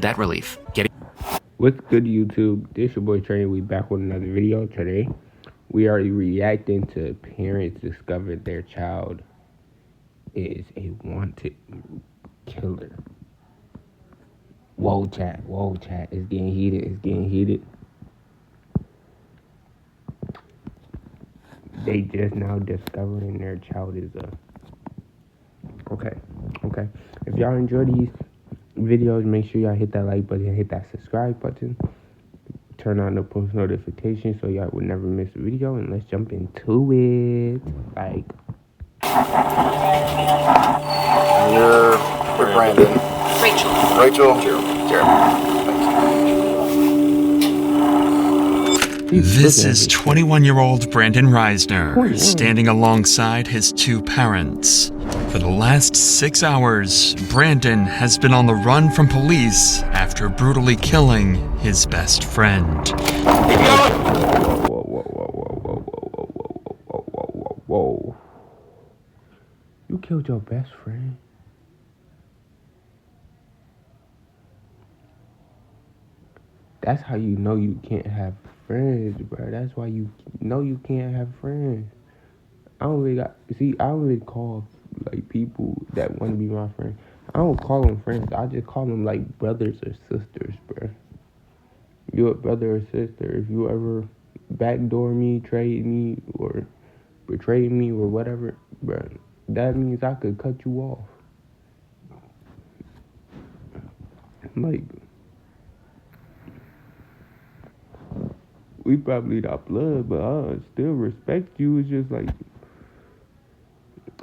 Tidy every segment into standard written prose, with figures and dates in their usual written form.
Debt relief. What's good, YouTube? This your boy Trey. We back with another video today. We are reacting to parents discovered their child is a wanted killer. Whoa, chat. Whoa, chat. It's getting heated. It's getting heated. They just now discovering their child is a... Okay. If y'all enjoy these videos, make sure y'all hit that like button, hit that subscribe button, turn on the post notifications so y'all would never miss a video, and let's jump into it. You're with Brandon. Rachel. Jeremy. This is 21-year-old Brandon Reisner standing alongside his two parents. For the last 6 hours, Brandon has been on the run from police after brutally killing his best friend. Whoa. You killed your best friend? That's how you know you can't have friends, bro. That's why you know you can't have friends. I don't really call like people that want to be my friend. I don't call them friends. I just call them like brothers or sisters, bro. You're a brother or sister. If you ever backdoor me, trade me, or betray me, or whatever, bro, that means I could cut you off. Like, we probably not blood, but I still respect you. It's just like,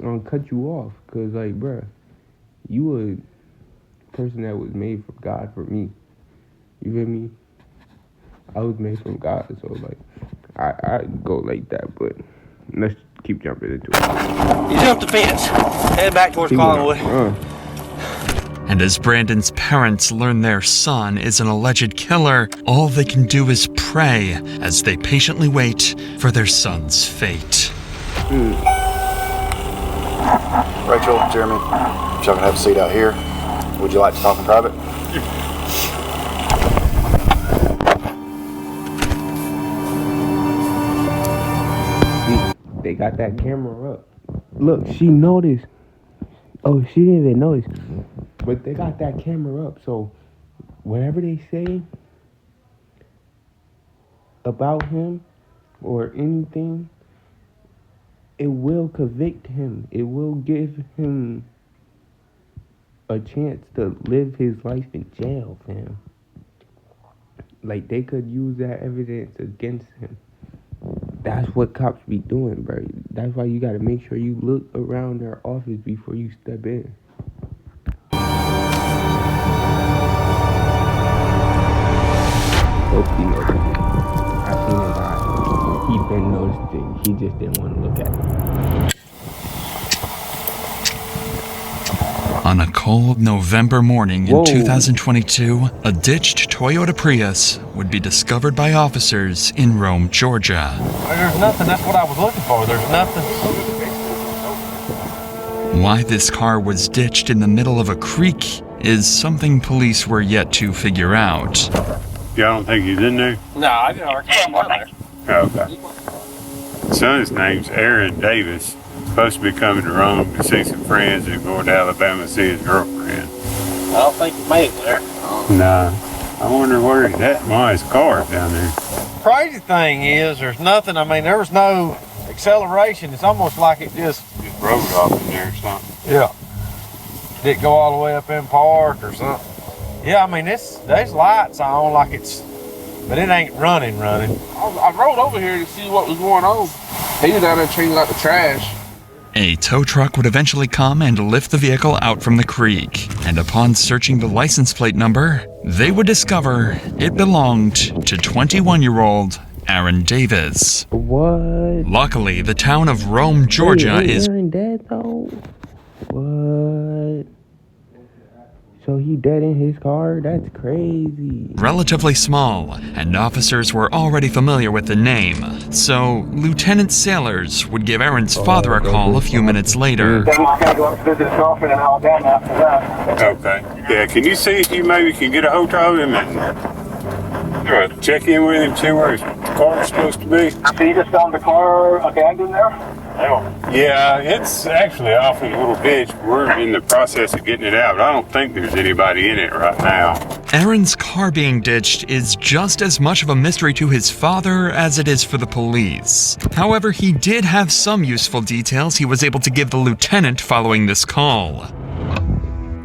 I'm gonna cut you off, cause like, bruh, you a person that was made from God for me. You feel me? I was made from God, so like, I go like that. But let's keep jumping into it. You jumped the fence. Head back towards Collinwood. And as Brandon's parents learn their son is an alleged killer, all they can do is pray as they patiently wait for their son's fate. Rachel, Jeremy, if y'all can have a seat out here. Would you like to talk in private? They got that camera up. Look, she noticed. Oh, she didn't even notice. But they got that camera up, so whatever they say about him or anything, it will convict him. It will give him a chance to live his life in jail, fam. Like, they could use that evidence against him. That's what cops be doing, bro. That's why you gotta make sure you look around their office before you step in. Hope he knows it. I seen his eyes. He been noticed it. He just didn't want to look at it. On a cold November morning in 2022, a ditched Toyota Prius would be discovered by officers in Rome, Georgia. There's nothing. That's what I was looking for. There's nothing. Why this car was ditched in the middle of a creek is something police were yet to figure out. Y'all don't think he's in there? No, I didn't know there. Oh, okay. Son's name's Aaron Davis. Supposed to be coming to Rome to see some friends and going to Alabama to see his girlfriend. I don't think he made it there. Nah. I wonder where he's at. Why his car down there? Crazy thing is, there's nothing. I mean, there was no acceleration. It's almost like it just Rode off in there or something. Yeah. Did it go all the way up in park or something? Yeah, I mean, there's lights on like it's, but it ain't running. I rode over here to see what was going on. He was down there changing out the trash. A tow truck would eventually come and lift the vehicle out from the creek, and upon searching the license plate number, they would discover it belonged to 21-year-old Aaron Davis. What? Luckily, the town of Rome, Georgia is... Aaron dead though? What? So he dead in his car? That's crazy. Relatively small, and officers were already familiar with the name, so Lieutenant Sailors would give Aaron's father a call a few minutes later. Then he's gonna go up to visit his girlfriend in Alabama after that. Okay. Yeah, can you see if you maybe can get a hold of him and check in with him, see where his car's supposed to be? So you just found the car abandoned there? Yeah, it's actually off in a little ditch. We're in the process of getting it out, but I don't think there's anybody in it right now. Aaron's car being ditched is just as much of a mystery to his father as it is for the police. However, he did have some useful details he was able to give the lieutenant following this call.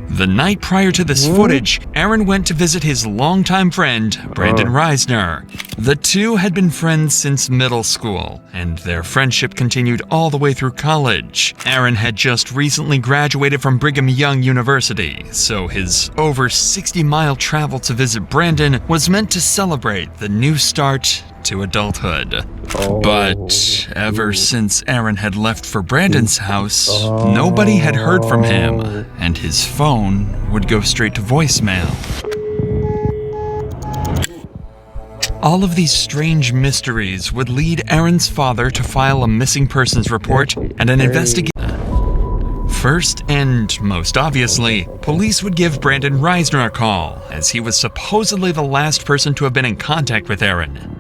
The night prior to this footage, Aaron went to visit his longtime friend, Brandon Reisner. The two had been friends since middle school, and their friendship continued all the way through college. Aaron had just recently graduated from Brigham Young University, so his over 60-mile travel to visit Brandon was meant to celebrate the new start to adulthood. But ever since Aaron had left for Brandon's house, nobody had heard from him, and his phone would go straight to voicemail. All of these strange mysteries would lead Aaron's father to file a missing persons report and an investigation. First, and most obviously, police would give Brandon Reisner a call, as he was supposedly the last person to have been in contact with Aaron.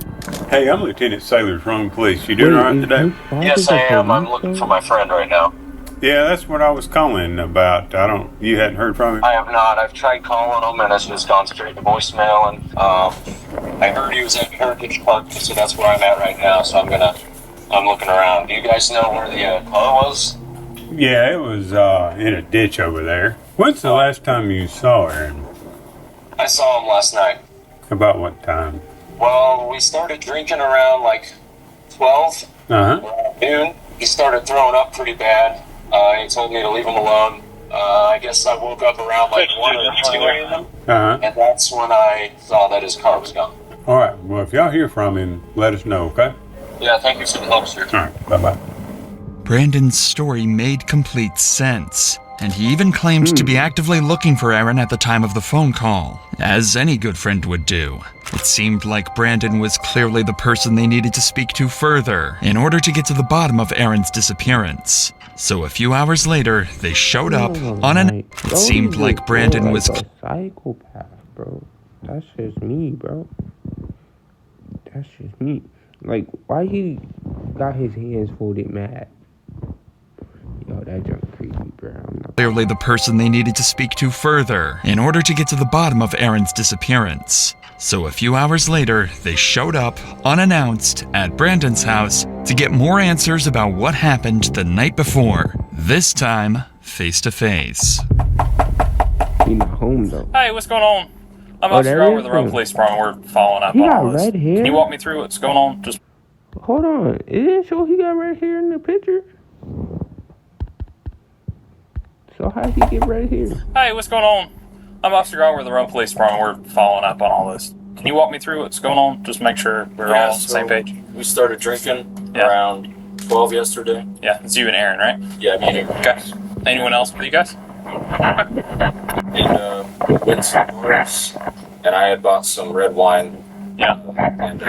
Hey, I'm Lieutenant Sailors, Rome Police. You doing all right today? Yes, I am. I'm looking for my friend right now. Yeah, that's what I was calling about. You hadn't heard from him? I have not. I've tried calling him, and it's just gone straight to voicemail. And I heard he was at Heritage Park, so that's where I'm at right now. So I'm looking around. Do you guys know where the car was? Yeah, it was in a ditch over there. When's the last time you saw Aaron? I saw him last night. About what time? Well, we started drinking around like 12 noon. He started throwing up pretty bad. He told me to leave him alone. I guess I woke up around like 1 or 2 a.m. And that's when I saw that his car was gone. All right. Well, if y'all hear from him, let us know, okay? Yeah, thank you for the help, sir. All right. Bye-bye. Brandon's story made complete sense, and he even claimed to be actively looking for Aaron at the time of the phone call, as any good friend would do. It seemed like Brandon was clearly the person they needed to speak to further in order to get to the bottom of Aaron's disappearance. So a few hours later, they showed up unannounced. It seemed like Brandon was a psychopath, bro. That's just me, bro. That's just me. Like, why he got his hands folded mad? Yo, that junk creepy, bro. Clearly the person they needed to speak to further in order to get to the bottom of Aaron's disappearance. So a few hours later, they showed up unannounced at Brandon's house to get more answers about what happened the night before. This time, face to face. He not home though. Hey, what's going on? I'm Officer Rowe with the Rome Police Department. We're following up He on got all this. red hair? Can you walk me through what's going on? Just Hold on. It didn't show he got red hair in the picture. So how he get red hair? hey, what's going on? I'm Officer Rowe with the Rome Police Department. We're following up on all this. Can you walk me through what's going on? Just make sure we're all on the same page. We started drinking around 12 yesterday. Yeah, it's you and Aaron, right? Yeah, me and Aaron. Okay. Anyone else with you guys? And went to some bars, and I had bought some red wine. Yeah. And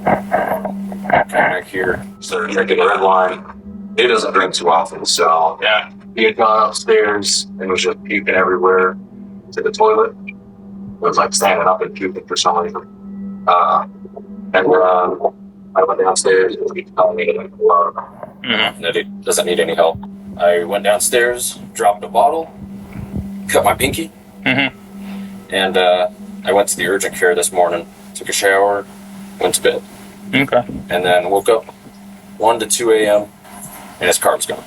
came back here, started drinking red wine. He doesn't drink too often, so Yeah. he had gone upstairs and was just puking everywhere to the toilet. It was like standing up and puking for some reason. I went downstairs and he told me that he doesn't need any help. I went downstairs, dropped a bottle, cut my pinky, and I went to the urgent care this morning, took a shower, went to bed. Okay. And then woke up 1 to 2 a.m. and his car was gone.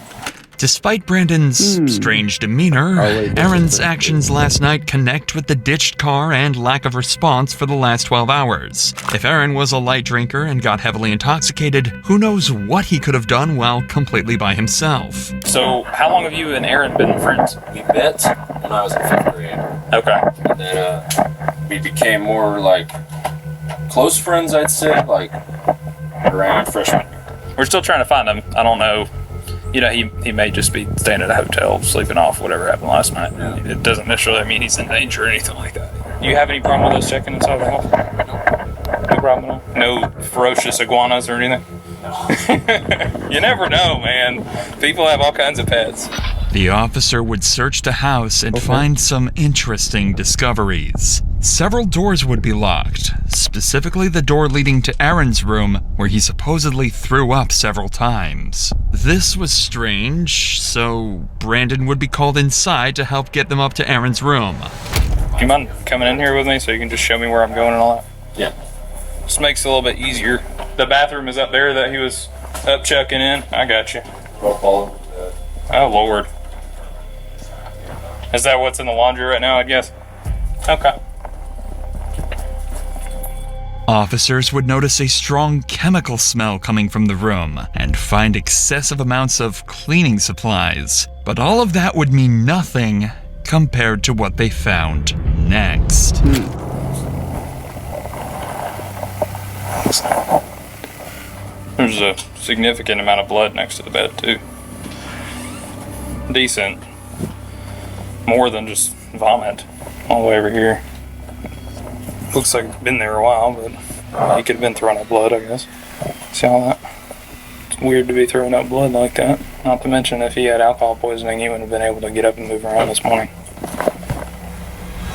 Despite Brandon's strange demeanor, Aaron's actions last night connect with the ditched car and lack of response for the last 12 hours. If Aaron was a light drinker and got heavily intoxicated, who knows what he could have done while completely by himself. So, how long have you and Aaron been friends? We met when I was in 5th grade. Okay. And then we became more like close friends, I'd say, like around freshman year. We're still trying to find him. I don't know he may just be staying at a hotel, sleeping off whatever happened last night. Yeah. It doesn't necessarily mean he's in danger or anything like that. You have any problem with us checking inside the house? No problem at all? No ferocious iguanas or anything? You never know, man. People have all kinds of pets. The officer would search the house and find some interesting discoveries. Several doors would be locked, specifically the door leading to Aaron's room, where he supposedly threw up several times. This was strange, so Brandon would be called inside to help get them up to Aaron's room. Do you mind coming in here with me so you can just show me where I'm going and all that? Yeah. Just makes it a little bit easier. The bathroom is up there that he was up checking in. I got you. Oh, Lord. Is that what's in the laundry right now, I guess? Okay. Officers would notice a strong chemical smell coming from the room and find excessive amounts of cleaning supplies. But all of that would mean nothing compared to what they found next. There's a significant amount of blood next to the bed, too. Decent. More than just vomit all the way over here. Looks like it's been there a while, but he could have been throwing up blood, I guess. See all that? It's weird to be throwing up blood like that. Not to mention, if he had alcohol poisoning, he wouldn't have been able to get up and move around this morning.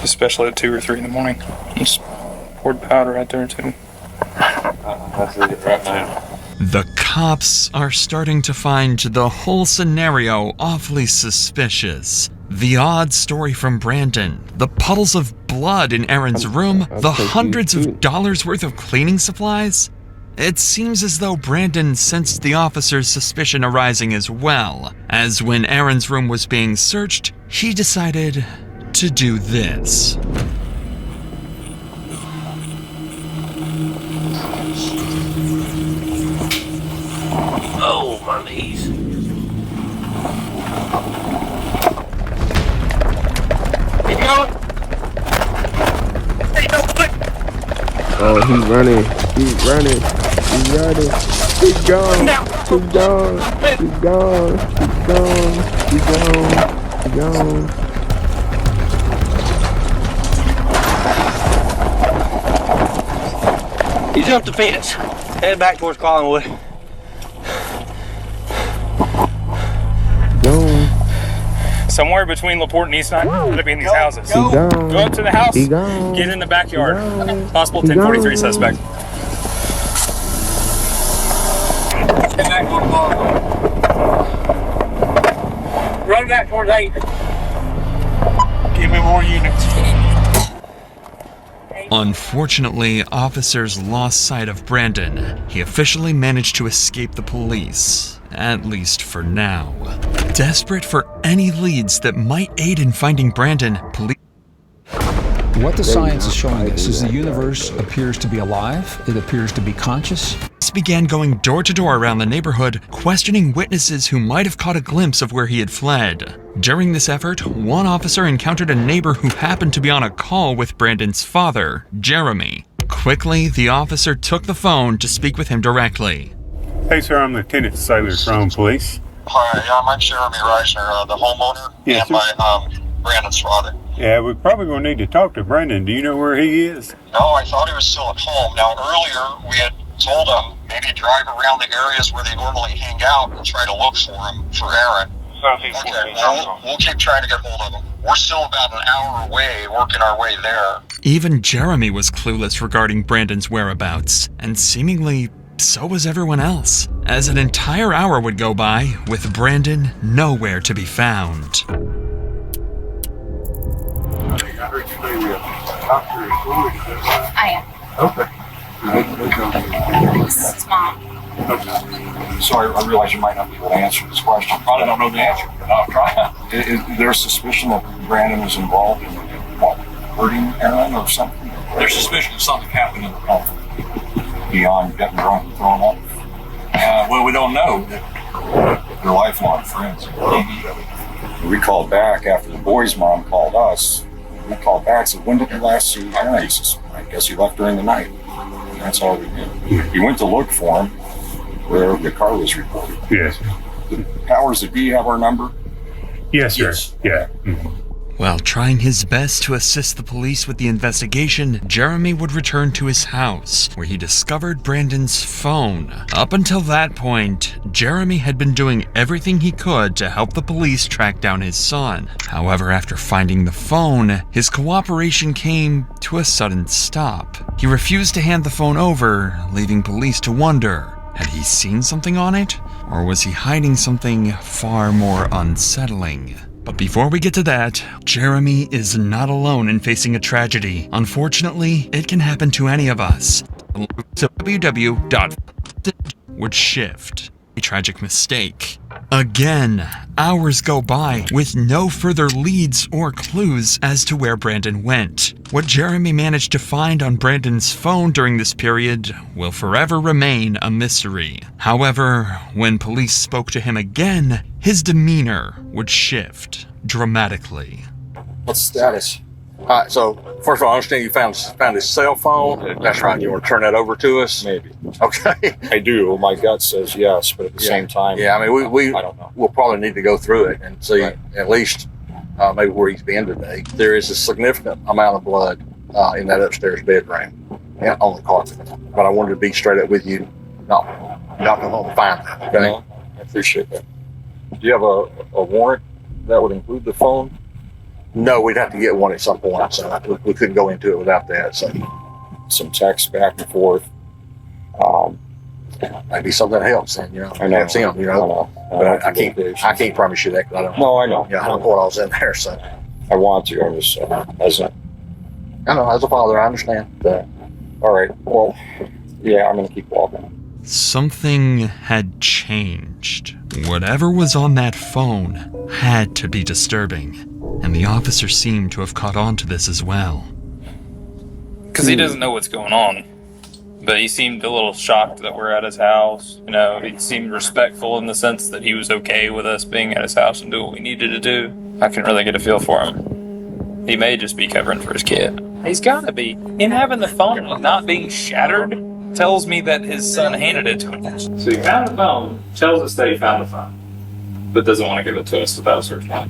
Especially at 2 or 3 in the morning. Just poured powder right there, too. That's it right now. The cops are starting to find the whole scenario awfully suspicious. The odd story from Brandon, the puddles of blood in Aaron's room, the hundreds of dollars worth of cleaning supplies. It seems as though Brandon sensed the officer's suspicion arising as well, as when Aaron's room was being searched, he decided to do this. Oh, my knees. Keep going. Hey, no, quick. Oh, he's running. He's running. He's running. He's gone. He's gone. He's gone. He's gone. He's gone. He's gone. He jumped the fence. Headed back towards Collinwood. Gone. Somewhere between LaPorte and Eastside, gotta be in these houses. He gone. Go up to the house. He gone. Get in the backyard. He Possible He 1043 gone. suspect. Run back towards 8. Give me more units. Unfortunately, officers lost sight of Brandon. He officially managed to escape the police, at least for now. Desperate for any leads that might aid in finding Brandon, police. What the science is showing us is the universe appears to be alive, it appears to be conscious. Began going door to door around the neighborhood, questioning witnesses who might have caught a glimpse of where he had fled. During this effort, one officer encountered a neighbor who happened to be on a call with Brandon's father, Jeremy. Quickly, the officer took the phone to speak with him directly. Hey, sir, I'm Lieutenant Sailor from police. Hi, I'm Jeremy Reisner, the homeowner, Yes, and my Brandon's father. Yeah, we're probably going to need to talk to Brandon. Do you know where he is? No, I thought he was still at home. Now, earlier we had told him maybe drive around the areas where they normally hang out and try to look for him, for Aaron. Okay, we'll keep trying to get hold of him. We're still about an hour away, working our way there. Even Jeremy was clueless regarding Brandon's whereabouts, and seemingly so was everyone else, as an entire hour would go by with Brandon nowhere to be found. I am. Okay. This is Mom. Sorry, I realize you might not be able to answer this question. Probably don't know the answer, but I'll try. Is there suspicion that Brandon was involved in what, hurting Aaron or something? There's suspicion that something happened in the home. Beyond getting drunk and throwing up? Well, we don't know. They're lifelong friends. We called back after the boy's mom called us. We called back and said, when did you last see Aaron? He says, I guess he left during the night. And that's all we did. We went to look for him where the car was reported. Yes. Powers that be have our number? Yes, sir. Yeah. While trying his best to assist the police with the investigation, Jeremy would return to his house, where he discovered Brandon's phone. Up until that point, Jeremy had been doing everything he could to help the police track down his son. However, after finding the phone, his cooperation came to a sudden stop. He refused to hand the phone over, leaving police to wonder, had he seen something on it? Or was he hiding something far more unsettling? But before we get to that, Jeremy is not alone in facing a tragedy. Unfortunately, it can happen to any of us. would shift. A tragic mistake. Again, hours go by with no further leads or clues as to where Brandon went. What Jeremy managed to find on Brandon's phone during this period will forever remain a mystery. However, when police spoke to him again, his demeanor would shift dramatically. What's the status? All right, so first of all, I understand you found his cell phone. That's right. You want to turn that over to us? Maybe. Okay. I do. My gut says yes, but at the same time, I mean, we I don't know. We'll probably need to go through it and see at least maybe where he's been today. There is a significant amount of blood in that upstairs bedroom and on the carpet. But I wanted to be straight up with you. Not go home and find that. Okay. No, I appreciate that. Do you have a warrant that would include the phone? No, we'd have to get one at some point, so we couldn't go into it without that. So, some text back and forth. Maybe something helps, then, you know. I know. Him, you know. But I can't promise you that. 'Cause I don't. No, I know. Yeah, I don't know what all's in there. So, I want to. I was as a father, I understand. All right. Well, yeah, I'm gonna keep walking. Something had changed. Whatever was on that phone had to be disturbing. And the officer seemed to have caught on to this as well. Because he doesn't know what's going on. But he seemed a little shocked that we're at his house. You know, he seemed respectful in the sense that he was okay with us being at his house and doing what we needed to do. I couldn't really get a feel for him. He may just be covering for his kid. He's gotta be. Him having the phone and not being shattered tells me that his son handed it to him. So he found the phone, tells us that he found the phone, but doesn't want to give it to us without searching it.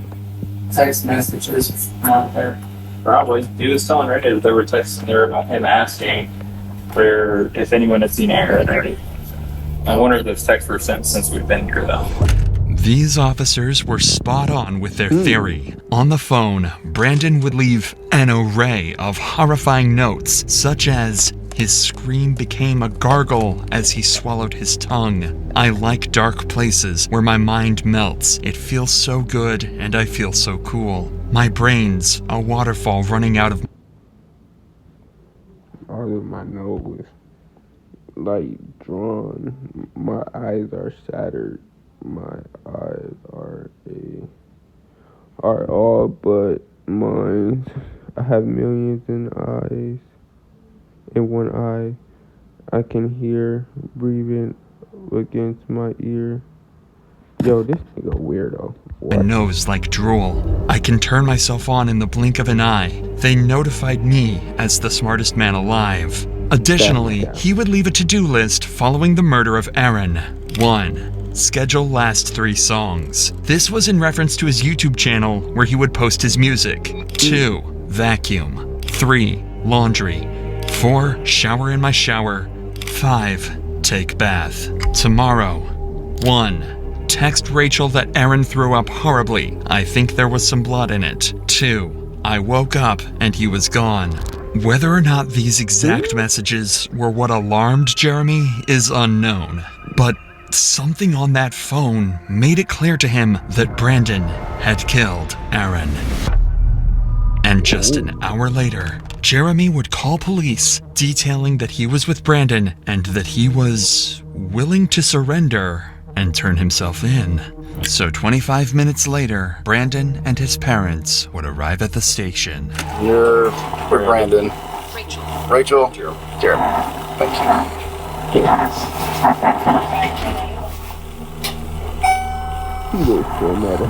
Text messages out there. Probably. He was telling Randy that there were texts in there about him asking for if anyone had seen Aaron. I wonder if those texts were sent since we've been here, though. These officers were spot on with their theory. On the phone, Brandon would leave an array of horrifying notes, such as, his scream became a gargle as he swallowed his tongue. I like dark places where my mind melts. It feels so good and I feel so cool. My brain's a waterfall running out of... All of my nose, like, drawn. My eyes are shattered. My eyes are all but mine. I have millions in eyes. In one eye, I can hear breathing against my ear. Yo, this nigga weirdo. My nose like drool. I can turn myself on in the blink of an eye. They notified me as the smartest man alive. Additionally, he would leave a to-do list following the murder of Aaron. 1. Schedule last 3 songs. This was in reference to his YouTube channel where he would post his music. 2. Vacuum. 3. Laundry. 4. Shower in my shower. 5. Take bath. Tomorrow. 1. Text Rachel that Aaron threw up horribly. I think there was some blood in it. 2. I woke up and he was gone. Whether or not these exact messages were what alarmed Jeremy is unknown. But something on that phone made it clear to him that Brandon had killed Aaron. And just an hour later, Jeremy would call police, detailing that he was with Brandon and that he was willing to surrender and turn himself in. So 25 minutes later, Brandon and his parents would arrive at the station. You're Brandon. Rachel. Jeremy. Thank you. He looks so mad.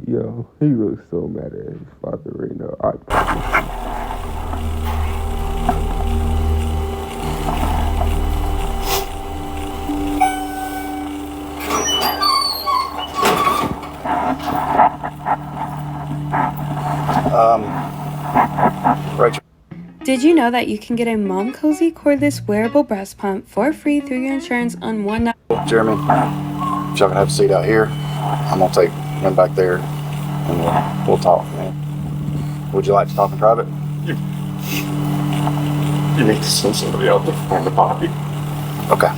Yo, he looks so mad at his father right now. I promise you. Rachel. Did you know that you can get a Mom Cozy cordless wearable breast pump for free through your insurance on one night? Jeremy, if y'all can have a seat out here, I'm gonna take him back there and we'll talk, man. Would you like to talk in private? You need to send somebody out to find the body. Okay.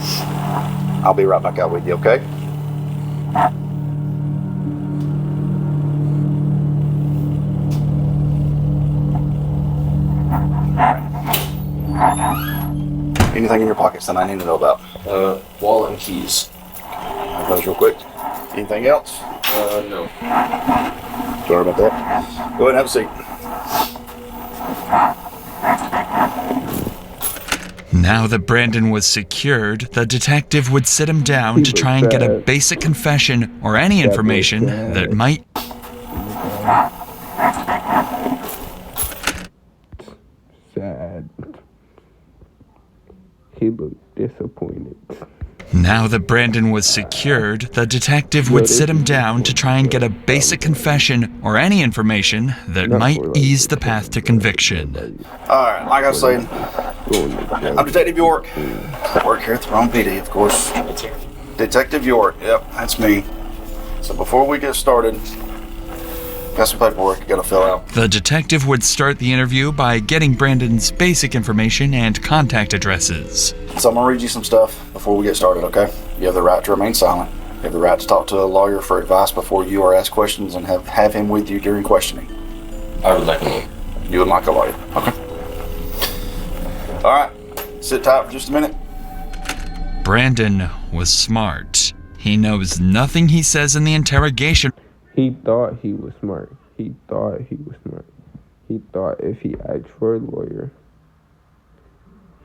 I'll be right back out with you, okay? Anything in your pockets that I need to know about? Wallet and keys. Have those real quick. Anything else? No. Sorry about that. Go ahead and have a seat. Now that Brandon was secured, the detective would sit him down to try and get a basic confession or any information that might... Sad. He looked disappointed. Now that Brandon was secured, the detective would sit him down to try and get a basic confession or any information that might ease the path to conviction. Alright, like I was saying, I'm Detective York. I work here at the Rome PD, of course. Detective York, yep, that's me. So before we get started, got some paperwork you gotta fill out. The detective would start the interview by getting Brandon's basic information and contact addresses. So I'm gonna read you some stuff before we get started, okay? You have the right to remain silent. You have the right to talk to a lawyer for advice before you are asked questions and have him with you during questioning. I would like a lawyer. You would like a lawyer, okay? Alright, sit tight for just a minute. Brandon was smart. He knows nothing he says in the interrogation. He thought he was smart. He thought he was smart. He thought if he asked for a lawyer,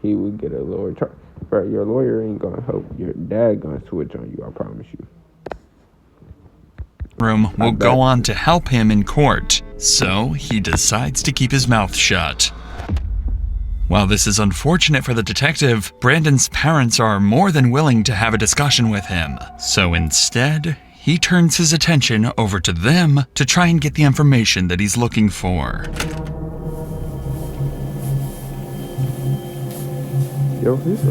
he would get a lower charge. Bro, your lawyer ain't gonna help. Your dad gonna switch on you, I promise you. Room will go on to help him in court, so he decides to keep his mouth shut. While this is unfortunate for the detective, Brandon's parents are more than willing to have a discussion with him. So instead, he turns his attention over to them to try and get the information that he's looking for. Yo, is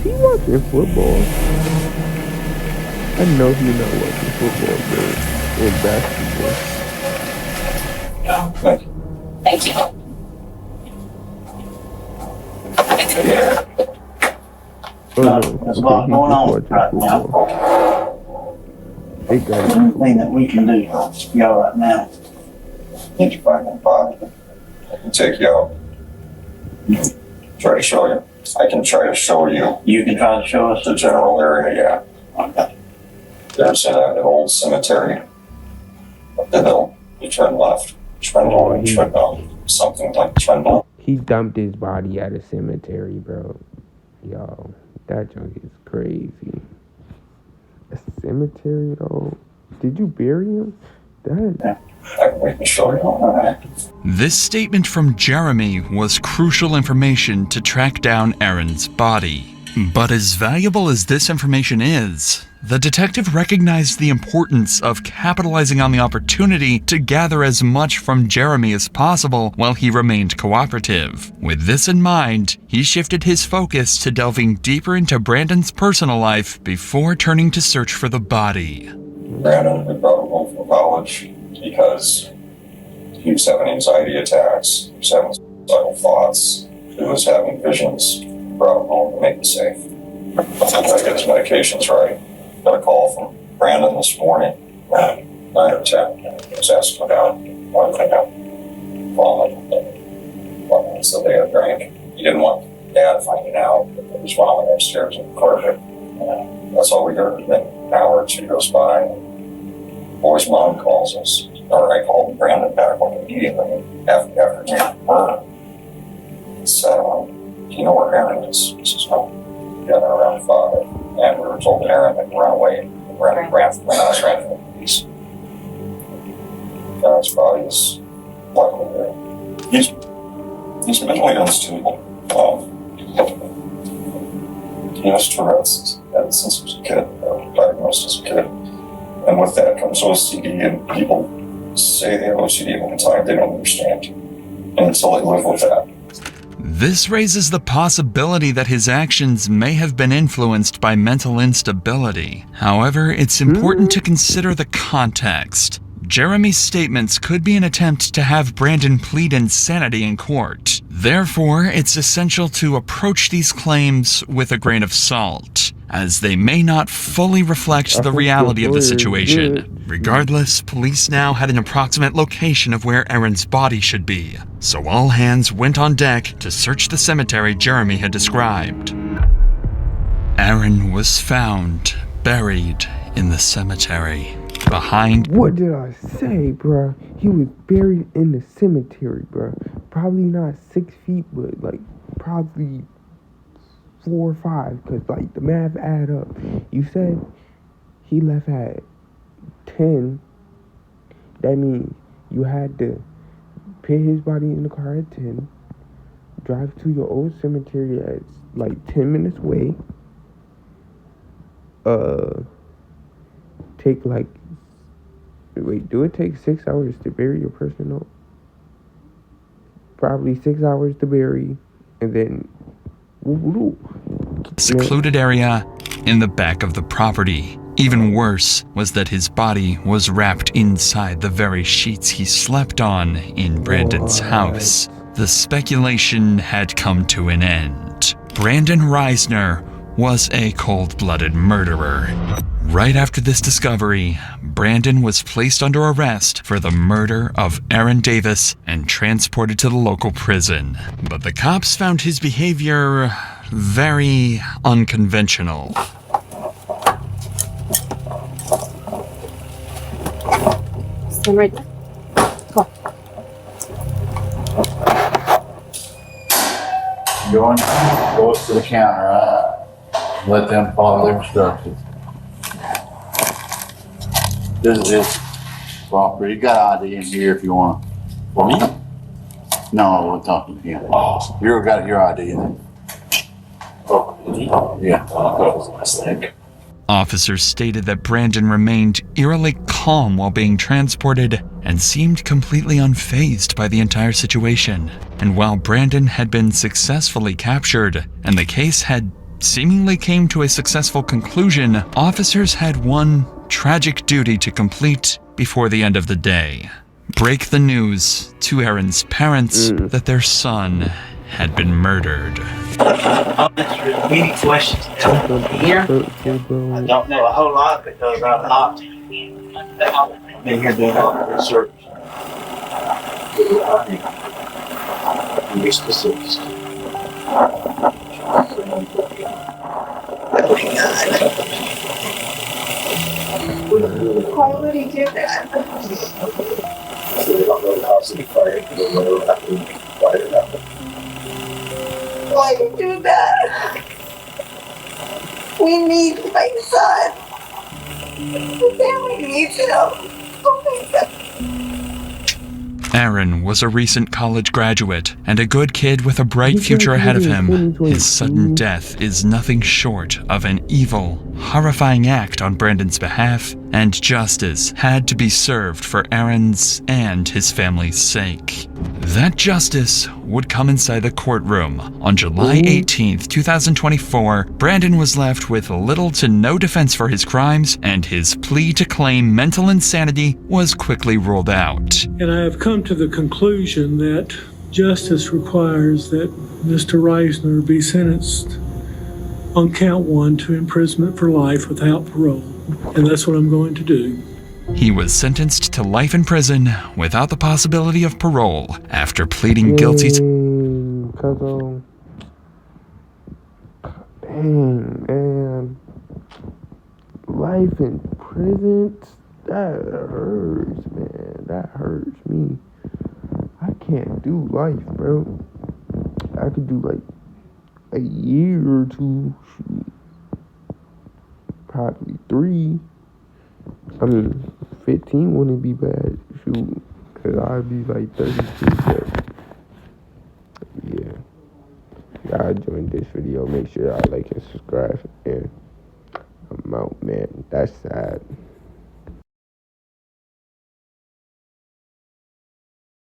he watching football? I know he's not watching football, bro. Or basketball. Thank you. There's a lot going on right now. Anything that we can do to help y'all right now. Thank you for that body. I can take you out. Try to show you. I can try to show you. You can try to show us the general area, yeah. Okay. There's an old cemetery up the hill. You turn left. Trendle, something like Trendle. He dumped his body at a cemetery, bro. Yo, that junk is crazy. A cemetery, though? Did you bury him? That... I can show you. This statement from Jeremy was crucial information to track down Aaron's body. But as valuable as this information is, the detective recognized the importance of capitalizing on the opportunity to gather as much from Jeremy as possible while he remained cooperative. With this in mind, he shifted his focus to delving deeper into Brandon's personal life before turning to search for the body. Brandon, we brought him home from college because he was having anxiety attacks, he was having suicidal thoughts, he was having visions. Brought him home to make him safe. I get his medications right. Got a call from Brandon this morning at 9 or 10. He was asking about one thing about vomit. So they had a drink. He didn't want Dad finding out that there was vomit upstairs in the carpet. That's all we heard. And then an hour or two goes by. And boy's mom calls us. Or I called Brandon back immediately after he got burned. He said, you know where Aaron is? He says, no. Together around 5. And we were told that Aaron had run away. Ran from the police. Aaron's body is luckily there. He's mentally unstable. He has Tourette's since he was a kid, diagnosed as a kid. And with that comes OCD, and people say they have OCD all the time. They don't understand. and so I live with that. This raises the possibility that his actions may have been influenced by mental instability. However, it's important to consider the context. Jeremy's statements could be an attempt to have Brandon plead insanity in court. Therefore, it's essential to approach these claims with a grain of salt, as they may not fully reflect the reality of the situation. Regardless, police now had an approximate location of where Aaron's body should be, so all hands went on deck to search the cemetery Jeremy had described. Aaron was found buried in the cemetery. Behind. What did I say, bruh? He was buried in the cemetery, bruh. Probably not 6 feet, but like probably 4 or 5, because like the math add up. You said he left at 10. That means you had to put his body in the car at 10, drive to your old cemetery at like 10 minutes away, take like, wait, do it take 6 hours to bury your person? No. Probably 6 hours to bury, and then secluded area in the back of the property. Even worse was that his body was wrapped inside the very sheets he slept on in Brandon's house. The speculation had come to an end. Brandon Reisner was a cold-blooded murderer. Right after this discovery, Brandon was placed under arrest for the murder of Aaron Davis and transported to the local prison. But the cops found his behavior very unconventional. Stand right there. Go. Go up to the counter, right? Let them follow their instructions. This is his property. You got ID in here if you want. For me? No, we're talking to him. Oh. You got your ID in there. Oh, yeah. Officers stated that Brandon remained eerily calm while being transported and seemed completely unfazed by the entire situation. And while Brandon had been successfully captured and the case had seemingly came to a successful conclusion, officers had one tragic duty to complete before the end of the day. Break the news to Aaron's parents that their son had been murdered. Many questions. Here, I don't know a whole lot because I've not been here doing all the research. Be specifics. Why would he do that? Why would he do that? We need my son. The family needs him. Oh my God. Aaron was a recent college graduate and a good kid with a bright future ahead of him. His sudden death is nothing short of an evil, horrifying act on Brandon's behalf, and justice had to be served for Aaron's and his family's sake. That justice would come inside the courtroom. On July 18th, 2024, Brandon was left with little to no defense for his crimes, and his plea to claim mental insanity was quickly ruled out. And I have come to the conclusion that justice requires that Mr. Reisner be sentenced on count 1 to imprisonment for life without parole. And that's what I'm going to do. He was sentenced to life in prison without the possibility of parole after pleading guilty to... Dang, man. Life in prison? That hurts, man. That hurts me. I can't do life, bro. I could do like a year or 2. Shoot. Probably 3. I mean, 15 wouldn't be bad. Shoot. Because I'd be like 32. But yeah. Y'all enjoyed this video. Make sure y'all like and subscribe. And I'm out, man. That's sad.